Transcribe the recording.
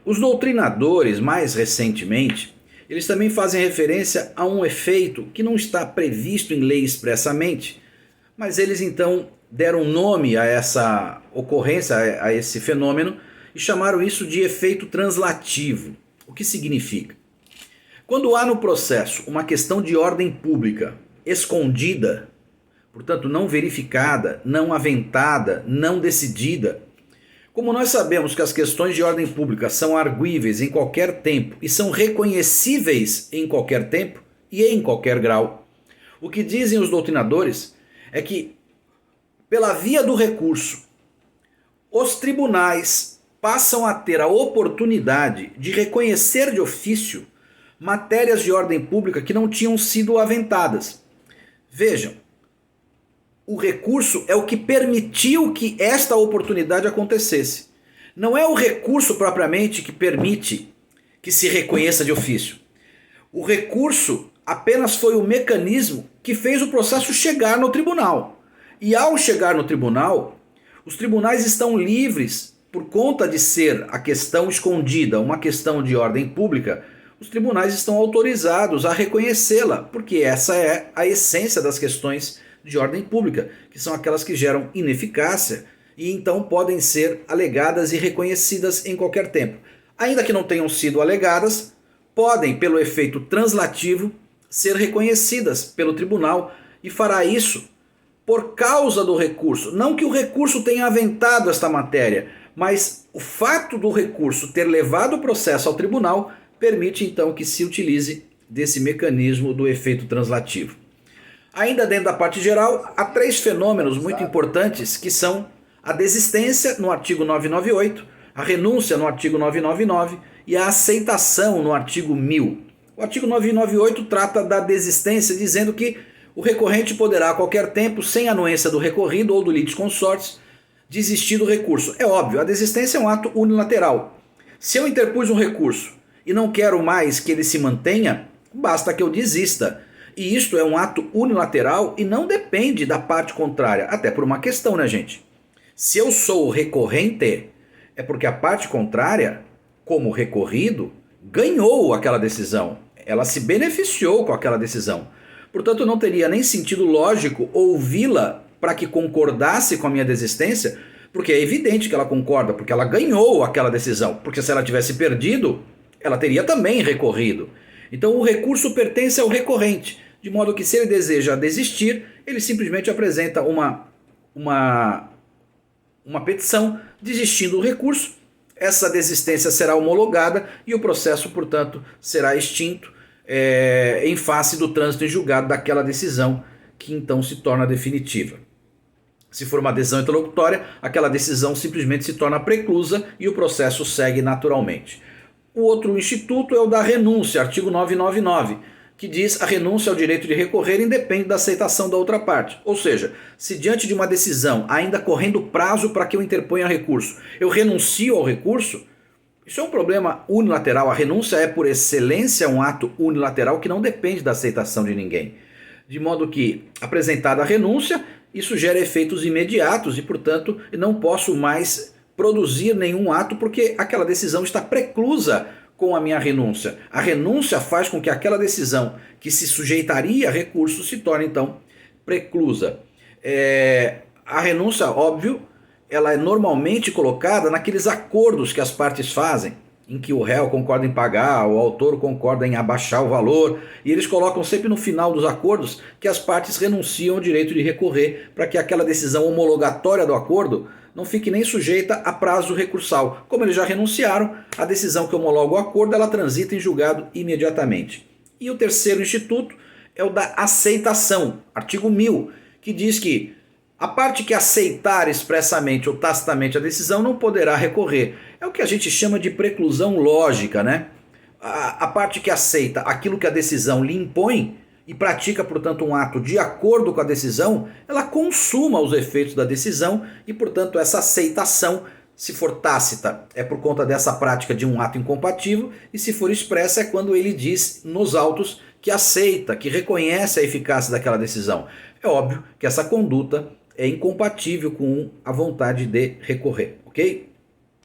Os doutrinadores, mais recentemente, eles também fazem referência a um efeito que não está previsto em lei expressamente, mas eles então deram nome a essa ocorrência, a esse fenômeno, e chamaram isso de efeito translativo. O que significa? Quando há no processo uma questão de ordem pública escondida, portanto não verificada, não aventada, não decidida, como nós sabemos que as questões de ordem pública são arguíveis em qualquer tempo e são reconhecíveis em qualquer tempo e em qualquer grau, o que dizem os doutrinadores é que, pela via do recurso, os tribunais passam a ter a oportunidade de reconhecer de ofício matérias de ordem pública que não tinham sido aventadas. Vejam, o recurso é o que permitiu que esta oportunidade acontecesse. Não é o recurso propriamente que permite que se reconheça de ofício. O recurso apenas foi o mecanismo que fez o processo chegar no tribunal. E ao chegar no tribunal, os tribunais estão livres, por conta de ser a questão escondida, uma questão de ordem pública, os tribunais estão autorizados a reconhecê-la, porque essa é a essência das questões de ordem pública, que são aquelas que geram ineficácia e então podem ser alegadas e reconhecidas em qualquer tempo. Ainda que não tenham sido alegadas, podem, pelo efeito translativo, ser reconhecidas pelo tribunal e fará isso por causa do recurso. Não que o recurso tenha aventado esta matéria, mas o fato do recurso ter levado o processo ao tribunal permite então que se utilize desse mecanismo do efeito translativo. Ainda dentro da parte geral, há três fenômenos muito importantes que são a desistência no artigo 998, a renúncia no artigo 999 e a aceitação no artigo 1000. O artigo 998 trata da desistência, dizendo que o recorrente poderá a qualquer tempo, sem anuência do recorrido ou do litisconsortes, desistir do recurso. É óbvio, a desistência é um ato unilateral. Se eu interpus um recurso e não quero mais que ele se mantenha, basta que eu desista. E isto é um ato unilateral e não depende da parte contrária, até por uma questão, né, gente? Se eu sou recorrente, é porque a parte contrária, como recorrido, ganhou aquela decisão. Ela se beneficiou com aquela decisão. Portanto, não teria nem sentido lógico ouvi-la para que concordasse com a minha desistência, porque é evidente que ela concorda, porque ela ganhou aquela decisão. Porque se ela tivesse perdido, ela teria também recorrido. Então o recurso pertence ao recorrente, de modo que se ele deseja desistir, ele simplesmente apresenta uma petição desistindo do recurso, essa desistência será homologada e o processo, portanto, será extinto em face do trânsito em julgado daquela decisão, que então se torna definitiva. Se for uma adesão interlocutória, aquela decisão simplesmente se torna preclusa e o processo segue naturalmente. O outro instituto é o da renúncia, artigo 999, que diz a renúncia ao direito de recorrer independe da aceitação da outra parte. Ou seja, se diante de uma decisão, ainda correndo prazo para que eu interponha recurso, eu renuncio ao recurso, isso é um problema unilateral. A renúncia é, por excelência, um ato unilateral que não depende da aceitação de ninguém. De modo que, apresentada a renúncia, isso gera efeitos imediatos e, portanto, não posso mais produzir nenhum ato porque aquela decisão está preclusa com a minha renúncia. A renúncia faz com que aquela decisão que se sujeitaria a recurso se torne, então, preclusa. A renúncia, óbvio, ela é normalmente colocada naqueles acordos que as partes fazem, em que o réu concorda em pagar, o autor concorda em abaixar o valor, e eles colocam sempre no final dos acordos que as partes renunciam ao direito de recorrer para que aquela decisão homologatória do acordo não fique nem sujeita a prazo recursal. Como eles já renunciaram, a decisão que homologa o acordo, ela transita em julgado imediatamente. E o terceiro instituto é o da aceitação, artigo 1000, que diz que a parte que aceitar expressamente ou tacitamente a decisão não poderá recorrer. É o que a gente chama de preclusão lógica, né? A parte que aceita aquilo que a decisão lhe impõe e pratica, portanto, um ato de acordo com a decisão, ela consuma os efeitos da decisão e, portanto, essa aceitação, se for tácita, é por conta dessa prática de um ato incompatível, e se for expressa é quando ele diz nos autos que aceita, que reconhece a eficácia daquela decisão. É óbvio que essa conduta é incompatível com a vontade de recorrer, ok?